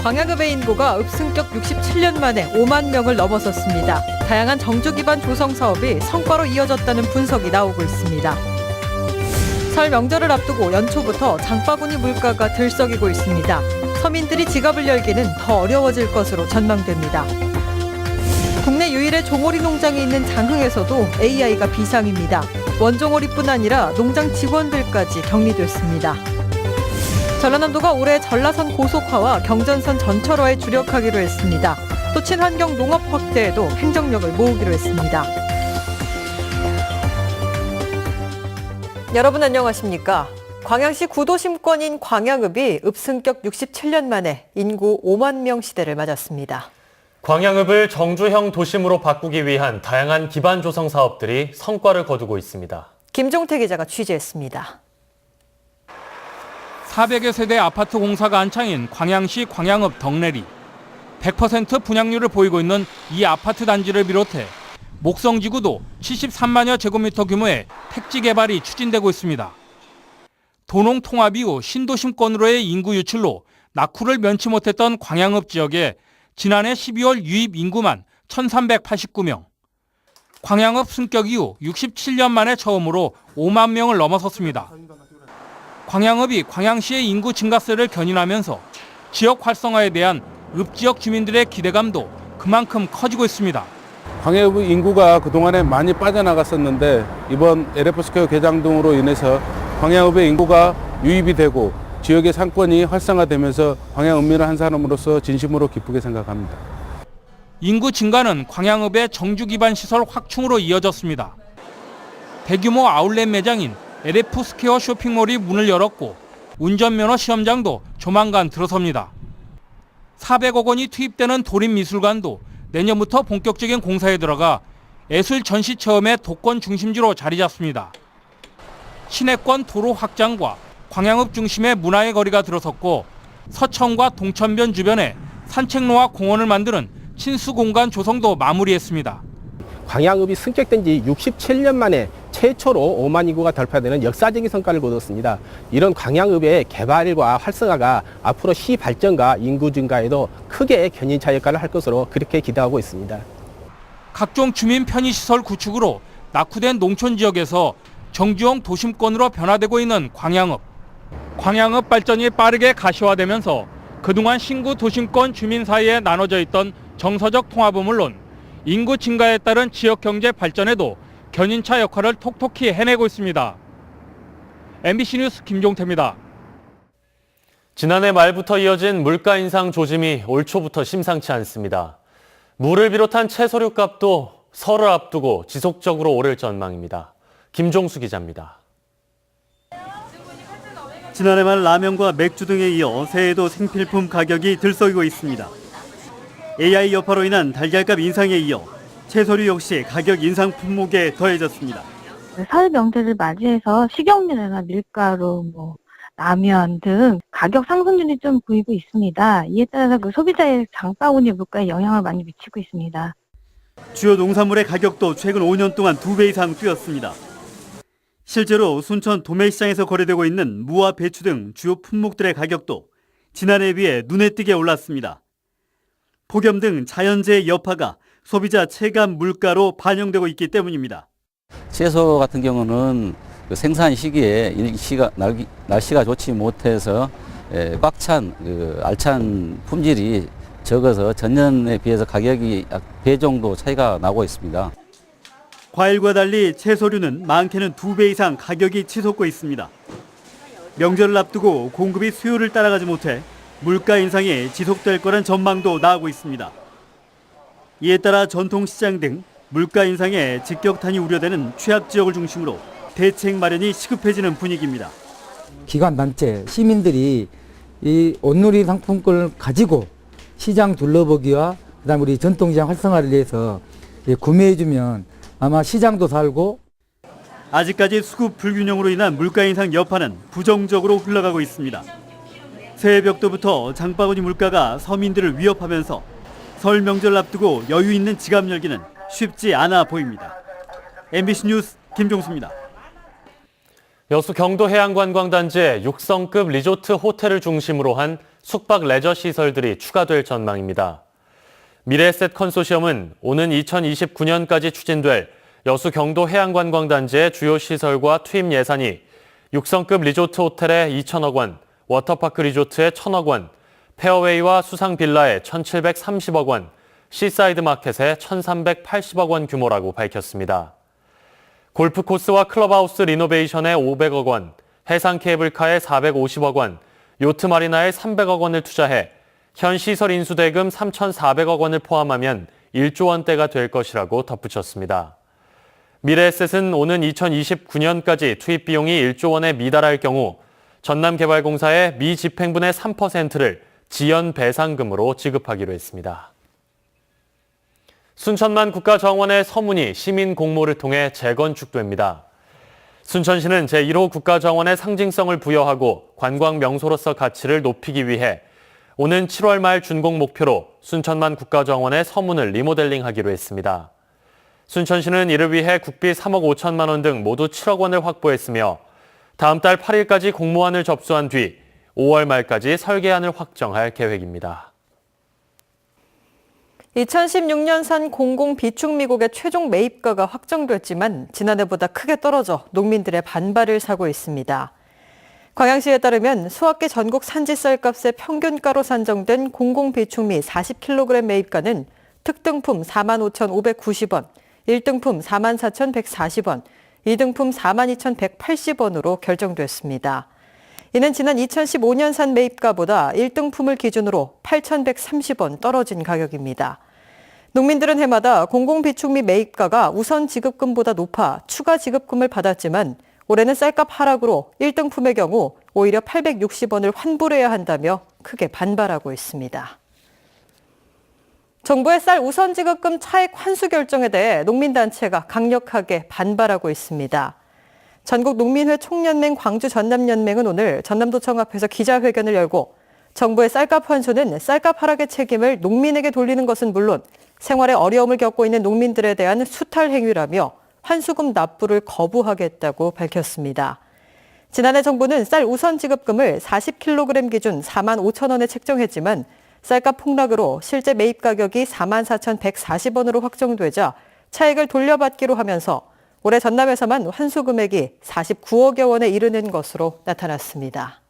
광양읍의 인구가 읍승격 67년 만에 5만 명을 넘어섰습니다. 다양한 정주 기반 조성 사업이 성과로 이어졌다는 분석이 나오고 있습니다. 설 명절을 앞두고 연초부터 장바구니 물가가 들썩이고 있습니다. 서민들이 지갑을 열기는 더 어려워질 것으로 전망됩니다. 국내 유일의 종오리 농장이 있는 장흥에서도 AI가 비상입니다. 원종오리뿐 아니라 농장 직원들까지 격리됐습니다. 전라남도가 올해 전라선 고속화와 경전선 전철화에 주력하기로 했습니다. 또 친환경 농업 확대에도 행정력을 모으기로 했습니다. 여러분 안녕하십니까? 광양시 구도심권인 광양읍이 읍승격 67년 만에 인구 5만 명 시대를 맞았습니다. 광양읍을 정주형 도심으로 바꾸기 위한 다양한 기반 조성 사업들이 성과를 거두고 있습니다. 김종태 기자가 취재했습니다. 400여 세대 아파트 공사가 한창인 광양시 광양읍 덕내리. 100% 분양률을 보이고 있는 이 아파트 단지를 비롯해 목성지구도 73만여 제곱미터 규모의 택지 개발이 추진되고 있습니다. 도농 통합 이후 신도심권으로의 인구 유출로 낙후를 면치 못했던 광양읍 지역에 지난해 12월 유입 인구만 1,389명. 광양읍 승격 이후 67년 만에 처음으로 5만 명을 넘어섰습니다. 광양읍이 광양시의 인구 증가세를 견인하면서 지역 활성화에 대한 읍지역 주민들의 기대감도 그만큼 커지고 있습니다. 광양읍 인구가 그동안에 많이 빠져나갔었는데 이번 LF스퀘어 개장 등으로 인해서 광양읍의 인구가 유입이 되고 지역의 상권이 활성화되면서 광양읍민을 한 사람으로서 진심으로 기쁘게 생각합니다. 인구 증가는 광양읍의 정주 기반 시설 확충으로 이어졌습니다. 대규모 아울렛 매장인 LF스퀘어 쇼핑몰이 문을 열었고 운전면허 시험장도 조만간 들어섭니다. 400억 원이 투입되는 도립미술관도 내년부터 본격적인 공사에 들어가 예술 전시 체험의 독권 중심지로 자리 잡습니다. 시내권 도로 확장과 광양읍 중심의 문화의 거리가 들어섰고 서천과 동천변 주변에 산책로와 공원을 만드는 친수공간 조성도 마무리했습니다. 광양읍이 승격된 지 67년 만에 최초로 5만 인구가 돌파되는 역사적인 성과를 거뒀습니다. 이런 광양읍의 개발과 활성화가 앞으로 시 발전과 인구 증가에도 크게 견인차 역할을 할 것으로 그렇게 기대하고 있습니다. 각종 주민 편의시설 구축으로 낙후된 농촌 지역에서 정주형 도심권으로 변화되고 있는 광양읍. 광양읍 발전이 빠르게 가시화되면서 그동안 신구 도심권 주민 사이에 나눠져 있던 정서적 통합은 물론 인구 증가에 따른 지역 경제 발전에도 견인차 역할을 톡톡히 해내고 있습니다. MBC 뉴스 김종태입니다. 지난해 말부터 이어진 물가 인상 조짐이 올 초부터 심상치 않습니다. 물을 비롯한 채소류 값도 설을 앞두고 지속적으로 오를 전망입니다. 김종수 기자입니다. 지난해 말 라면과 맥주 등에 이어 새해에도 생필품 가격이 들썩이고 있습니다. AI 여파로 인한 달걀값 인상에 이어 채소류 역시 가격 인상 품목에 더해졌습니다. 설 명절을 맞이해서 식용유나 밀가루, 라면 등 가격 상승률이 좀 보이고 있습니다. 이에 따라서 소비자의 장바구니 물가에 영향을 많이 미치고 있습니다. 주요 농산물의 가격도 최근 5년 동안 2배 이상 뛰었습니다. 실제로 순천 도매시장에서 거래되고 있는 무와 배추 등 주요 품목들의 가격도 지난해에 비해 눈에 띄게 올랐습니다. 폭염 등 자연재해 여파가 소비자 체감 물가로 반영되고 있기 때문입니다. 채소 같은 경우는 그 생산 시기에 날씨가 좋지 못해서 꽉 찬 알찬 품질이 적어서 전년에 비해서 가격이 약 배 정도 차이가 나고 있습니다. 과일과 달리 채소류는 많게는 2배 이상 가격이 치솟고 있습니다. 명절을 앞두고 공급이 수요를 따라가지 못해 물가 인상이 지속될 거란 전망도 나오고 있습니다. 이에 따라 전통시장 등 물가 인상에 직격탄이 우려되는 취약 지역을 중심으로 대책 마련이 시급해지는 분위기입니다. 기관단체, 시민들이 이 온누리 상품권을 가지고 시장 둘러보기와 그다음에 우리 전통시장 활성화를 위해서 구매해주면 아마 시장도 살고. 아직까지 수급 불균형으로 인한 물가 인상 여파는 부정적으로 흘러가고 있습니다. 새해 벽도부터 장바구니 물가가 서민들을 위협하면서 설 명절 앞두고 여유 있는 지갑 열기는 쉽지 않아 보입니다. MBC 뉴스 김종수입니다. 여수 경도 해양관광단지의 6성급 리조트 호텔을 중심으로 한 숙박 레저 시설들이 추가될 전망입니다. 미래에셋 컨소시엄은 오는 2029년까지 추진될 여수 경도 해양관광단지의 주요 시설과 투입 예산이 6성급 리조트 호텔에 2천억 원, 워터파크 리조트에 1천억 원, 페어웨이와 수상 빌라에 1,730억 원, 시사이드 마켓에 1,380억 원 규모라고 밝혔습니다. 골프 코스와 클럽하우스 리노베이션에 500억 원, 해상 케이블카에 450억 원, 요트 마리나에 300억 원을 투자해 현 시설 인수 대금 3,400억 원을 포함하면 1조 원대가 될 것이라고 덧붙였습니다. 미래에셋은 오는 2029년까지 투입 비용이 1조 원에 미달할 경우 전남개발공사에 미집행분의 3%를 지연 배상금으로 지급하기로 했습니다. 순천만 국가정원의 서문이 시민 공모를 통해 재건축됩니다. 순천시는 제1호 국가정원의 상징성을 부여하고 관광 명소로서 가치를 높이기 위해 오는 7월 말 준공 목표로 순천만 국가정원의 서문을 리모델링하기로 했습니다. 순천시는 이를 위해 국비 3억 5천만 원 등 모두 7억 원을 확보했으며 다음 달 8일까지 공모안을 접수한 뒤 5월 말까지 설계안을 확정할 계획입니다. 2016년산 공공 비축 미국의 최종 매입가가 확정됐지만 지난해보다 크게 떨어져 농민들의 반발을 사고 있습니다. 광양시에 따르면 수학기 전국 산지 쌀값의 평균가로 산정된 공공 비축미 40kg 매입가는 특등품 45,590원, 1등품 44,140원, 2등품 42,180원으로 결정됐습니다. 이는 지난 2015년산 매입가보다 1등품을 기준으로 8,130원 떨어진 가격입니다. 농민들은 해마다 공공비축미 매입가가 우선 지급금보다 높아 추가 지급금을 받았지만 올해는 쌀값 하락으로 1등품의 경우 오히려 860원을 환불해야 한다며 크게 반발하고 있습니다. 정부의 쌀 우선 지급금 차액 환수 결정에 대해 농민단체가 강력하게 반발하고 있습니다. 전국농민회 총연맹 광주 전남연맹은 오늘 전남도청 앞에서 기자회견을 열고 정부의 쌀값 환수는 쌀값 하락의 책임을 농민에게 돌리는 것은 물론 생활에 어려움을 겪고 있는 농민들에 대한 수탈 행위라며 환수금 납부를 거부하겠다고 밝혔습니다. 지난해 정부는 쌀 우선 지급금을 40kg 기준 4만 5천 원에 책정했지만 쌀값 폭락으로 실제 매입 가격이 44,140원으로 확정되자 차익을 돌려받기로 하면서 올해 전남에서만 환수 금액이 49억여 원에 이르는 것으로 나타났습니다.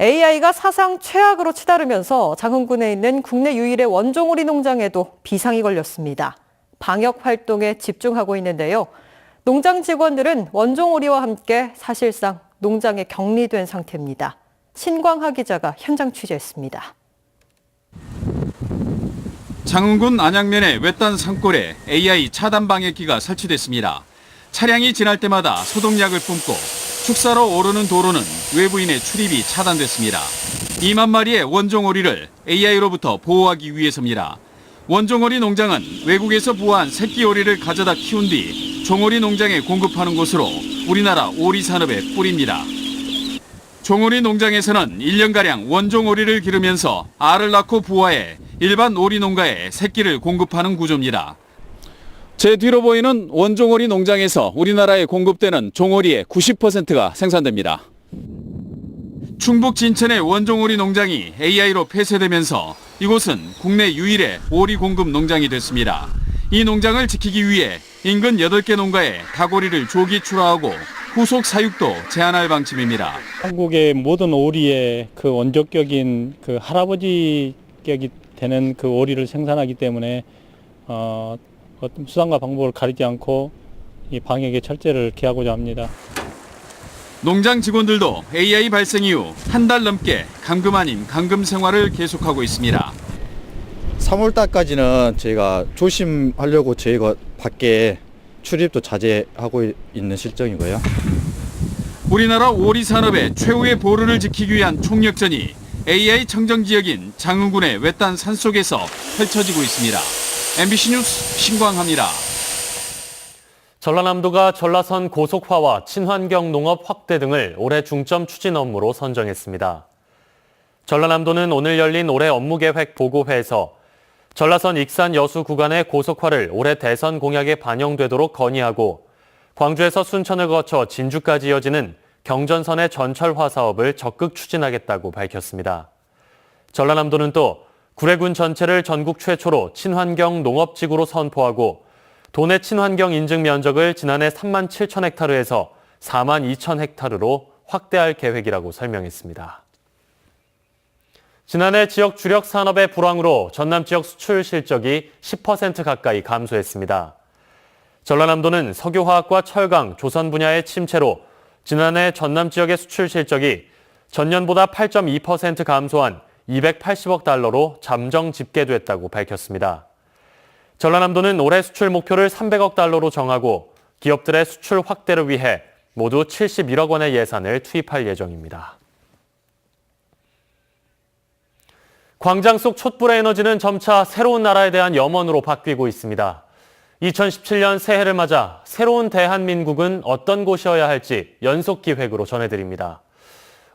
AI가 사상 최악으로 치달으면서 장흥군에 있는 국내 유일의 원종오리 농장에도 비상이 걸렸습니다. 방역 활동에 집중하고 있는데요. 농장 직원들은 원종오리와 함께 사실상 농장에 격리된 상태입니다. 신광하 기자가 현장 취재했습니다. 장흥군 안양면의 외딴 산골에 AI 차단 방역기가 설치됐습니다. 차량이 지날 때마다 소독약을 뿜고 축사로 오르는 도로는 외부인의 출입이 차단됐습니다. 2만 마리의 원종오리를 AI로부터 보호하기 위해서입니다. 원종오리 농장은 외국에서 부화한 새끼 오리를 가져다 키운 뒤 종오리 농장에 공급하는 곳으로 우리나라 오리 산업의 뿌리입니다. 종오리 농장에서는 1년가량 원종오리를 기르면서 알을 낳고 부화해 일반 오리 농가에 새끼를 공급하는 구조입니다. 제 뒤로 보이는 원종오리 농장에서 우리나라에 공급되는 종오리의 90%가 생산됩니다. 충북 진천의 원종오리 농장이 AI로 폐쇄되면서 이곳은 국내 유일의 오리 공급 농장이 됐습니다. 이 농장을 지키기 위해 인근 8개 농가에 닭오리를 조기 출하하고 후속 사육도 제한할 방침입니다. 한국의 모든 오리의 그 원조격인 그 할아버지격이 되는 그 오리를 생산하기 때문에 어떤 수단과 방법을 가리지 않고 이 방역에 철저를 기하고자 합니다. 농장 직원들도 AI 발생 이후 한 달 넘게 감금 아닌 감금 생활을 계속하고 있습니다. 3월 달까지는 저희가 조심하려고 저희가 밖에 출입도 자제하고 있는 실정이고요. 우리나라 오리 산업의 최후의 보루를 지키기 위한 총력전이 AI 청정 지역인 장흥군의 외딴 산속에서 펼쳐지고 있습니다. MBC 뉴스 신광하입니다. 전라남도가 전라선 고속화와 친환경 농업 확대 등을 올해 중점 추진 업무로 선정했습니다. 전라남도는 오늘 열린 올해 업무계획 보고회에서 전라선 익산 여수 구간의 고속화를 올해 대선 공약에 반영되도록 건의하고 광주에서 순천을 거쳐 진주까지 이어지는 경전선의 전철화 사업을 적극 추진하겠다고 밝혔습니다. 전라남도는 또 구례군 전체를 전국 최초로 친환경 농업지구로 선포하고 도내 친환경 인증 면적을 지난해 3만 7천 헥타르에서 4만 2천 헥타르로 확대할 계획이라고 설명했습니다. 지난해 지역 주력 산업의 불황으로 전남 지역 수출 실적이 10% 가까이 감소했습니다. 전라남도는 석유화학과 철강, 조선 분야의 침체로 지난해 전남 지역의 수출 실적이 전년보다 8.2% 감소한 280억 달러로 잠정 집계됐다고 밝혔습니다. 전라남도는 올해 수출 목표를 300억 달러로 정하고 기업들의 수출 확대를 위해 모두 71억 원의 예산을 투입할 예정입니다. 광장 속 촛불의 에너지는 점차 새로운 나라에 대한 염원으로 바뀌고 있습니다. 2017년 새해를 맞아 새로운 대한민국은 어떤 곳이어야 할지 연속 기획으로 전해드립니다.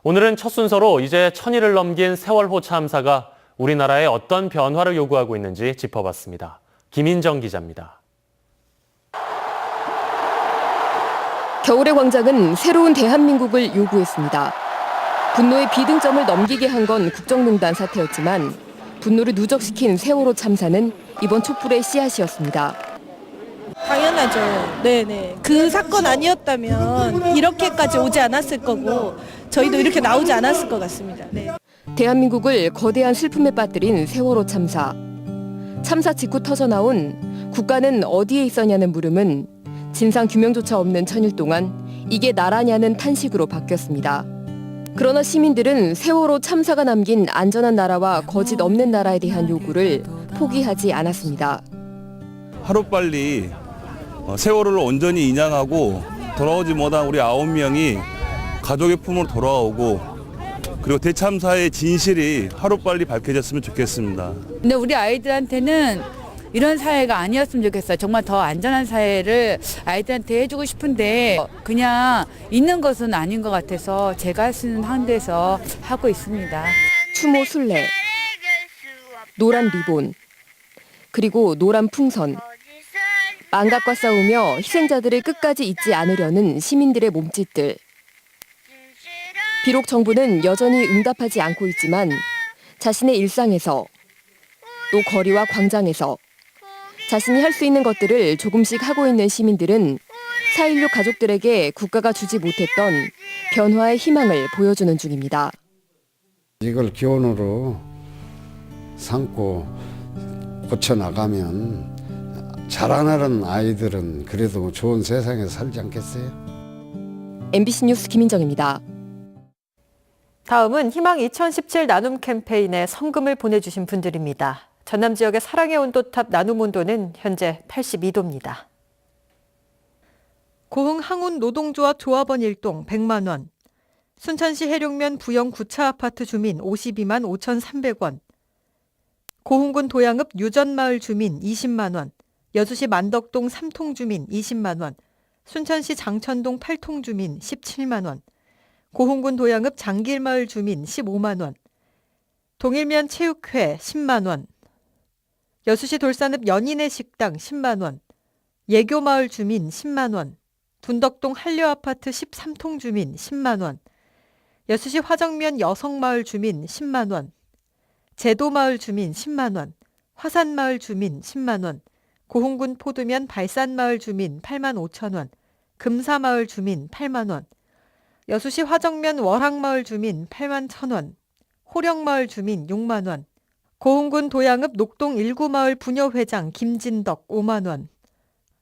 오늘은 첫 순서로 이제 1000일을 넘긴 세월호 참사가 우리나라에 어떤 변화를 요구하고 있는지 짚어봤습니다. 김인정 기자입니다. 겨울의 광장은 새로운 대한민국을 요구했습니다. 분노의 비등점을 넘기게 한 건 국정농단 사태였지만 분노를 누적시킨 세월호 참사는 이번 촛불의 씨앗이었습니다. 당연하죠. 네네. 그 사건 아니었다면 이렇게까지 오지 않았을 거고 저희도 이렇게 나오지 않았을 것 같습니다. 네. 대한민국을 거대한 슬픔에 빠뜨린 세월호 참사. 참사 직후 터져나온 국가는 어디에 있었냐는 물음은 진상규명조차 없는 1000일 동안 이게 나라냐는 탄식으로 바뀌었습니다. 그러나 시민들은 세월호 참사가 남긴 안전한 나라와 거짓 없는 나라에 대한 요구를 포기하지 않았습니다. 하루빨리 세월호를 온전히 인양하고 돌아오지 못한 우리 9명이 가족의 품으로 돌아오고 그리고 대참사의 진실이 하루빨리 밝혀졌으면 좋겠습니다. 근데 우리 아이들한테는 이런 사회가 아니었으면 좋겠어요. 정말 더 안전한 사회를 아이들한테 해주고 싶은데 그냥 있는 것은 아닌 것 같아서 제가 할 수 있는 한계에서 하고 있습니다. 추모 순례, 노란 리본, 그리고 노란 풍선. 망각과 싸우며 희생자들을 끝까지 잊지 않으려는 시민들의 몸짓들. 비록 정부는 여전히 응답하지 않고 있지만 자신의 일상에서 또 거리와 광장에서 자신이 할 수 있는 것들을 조금씩 하고 있는 시민들은 4.16 가족들에게 국가가 주지 못했던 변화의 희망을 보여주는 중입니다. 이걸 기원으로 삼고 고쳐나가면 자라나는 아이들은 그래도 좋은 세상에 살지 않겠어요? MBC 뉴스 김인정입니다. 다음은 희망 2017 나눔 캠페인에 성금을 보내주신 분들입니다. 전남 지역의 사랑의 온도탑 나눔 온도는 현재 82도입니다. 고흥 항운 노동조합 조합원 1동 100만 원, 순천시 해룡면 부영 9차 아파트 주민 52만 5,300원, 고흥군 도양읍 유전마을 주민 20만 원, 여주시 만덕동 3통 주민 20만 원, 순천시 장천동 8통 주민 17만 원, 고흥군 도양읍 장길마을 주민 15만 원, 동일면 체육회 10만 원, 여수시 돌산읍 연인의 식당 10만 원, 예교마을 주민 10만 원, 둔덕동 한려아파트 13통 주민 10만 원, 여수시 화정면 여성마을 주민 10만 원, 제도마을 주민 10만 원, 화산마을 주민 10만 원, 고흥군 포두면 발산마을 주민 8만 5천 원, 금사마을 주민 8만 원, 여수시 화정면 월항마을 주민 8만 1천 원, 호령마을 주민 6만 원, 고흥군 도양읍 녹동 1구마을 부녀회장 김진덕 5만 원,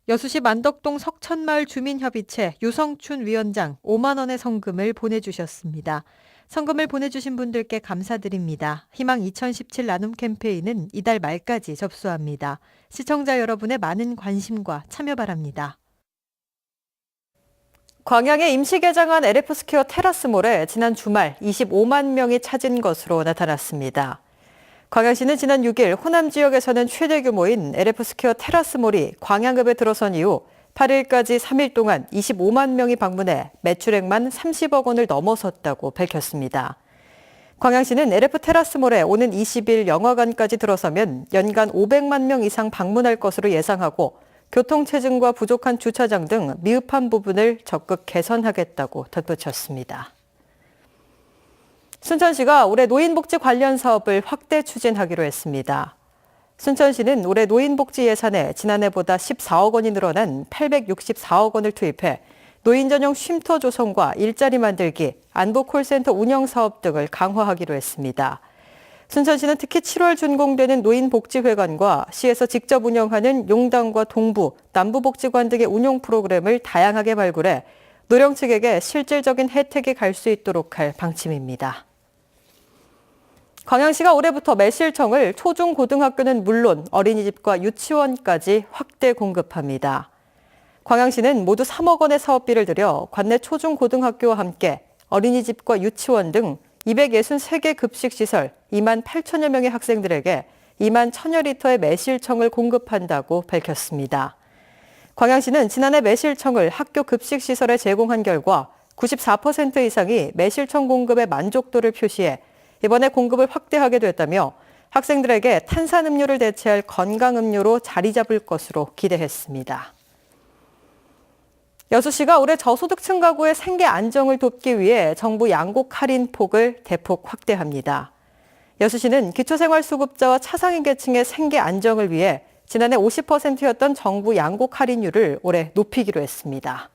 여수시 만덕동 석천마을 주민협의체 유성춘 위원장 5만 원의 성금을 보내주셨습니다. 성금을 보내주신 분들께 감사드립니다. 희망 2017 나눔 캠페인은 이달 말까지 접수합니다. 시청자 여러분의 많은 관심과 참여 바랍니다. 광양에 임시 개장한 LF스퀘어 테라스몰에 지난 주말 25만 명이 찾은 것으로 나타났습니다. 광양시는 지난 6일 호남 지역에서는 최대 규모인 LF스퀘어 테라스몰이 광양읍에 들어선 이후 8일까지 3일 동안 25만 명이 방문해 매출액만 30억 원을 넘어섰다고 밝혔습니다. 광양시는 LF 테라스몰에 오는 20일 영화관까지 들어서면 연간 500만 명 이상 방문할 것으로 예상하고 교통체증과 부족한 주차장 등 미흡한 부분을 적극 개선하겠다고 덧붙였습니다. 순천시가 올해 노인복지 관련 사업을 확대 추진하기로 했습니다. 순천시는 올해 노인복지 예산에 지난해보다 14억 원이 늘어난 864억 원을 투입해 노인 전용 쉼터 조성과 일자리 만들기, 안보 콜센터 운영 사업 등을 강화하기로 했습니다. 순천시는 특히 7월 준공되는 노인복지회관과 시에서 직접 운영하는 용당과 동부, 남부복지관 등의 운용 프로그램을 다양하게 발굴해 노령층에게 실질적인 혜택이 갈 수 있도록 할 방침입니다. 광양시가 올해부터 매실청을 초중고등학교는 물론 어린이집과 유치원까지 확대 공급합니다. 광양시는 모두 3억 원의 사업비를 들여 관내 초중고등학교와 함께 어린이집과 유치원 등 263개 급식시설 2만 8천여 명의 학생들에게 2만 1천여 리터의 매실청을 공급한다고 밝혔습니다. 광양시는 지난해 매실청을 학교 급식시설에 제공한 결과 94% 이상이 매실청 공급에 만족도를 표시해 이번에 공급을 확대하게 됐다며 학생들에게 탄산음료를 대체할 건강음료로 자리 잡을 것으로 기대했습니다. 여수시가 올해 저소득층 가구의 생계 안정을 돕기 위해 정부 양곡 할인 폭을 대폭 확대합니다. 여수시는 기초생활수급자와 차상위 계층의 생계 안정을 위해 지난해 50%였던 정부 양곡 할인율을 올해 높이기로 했습니다.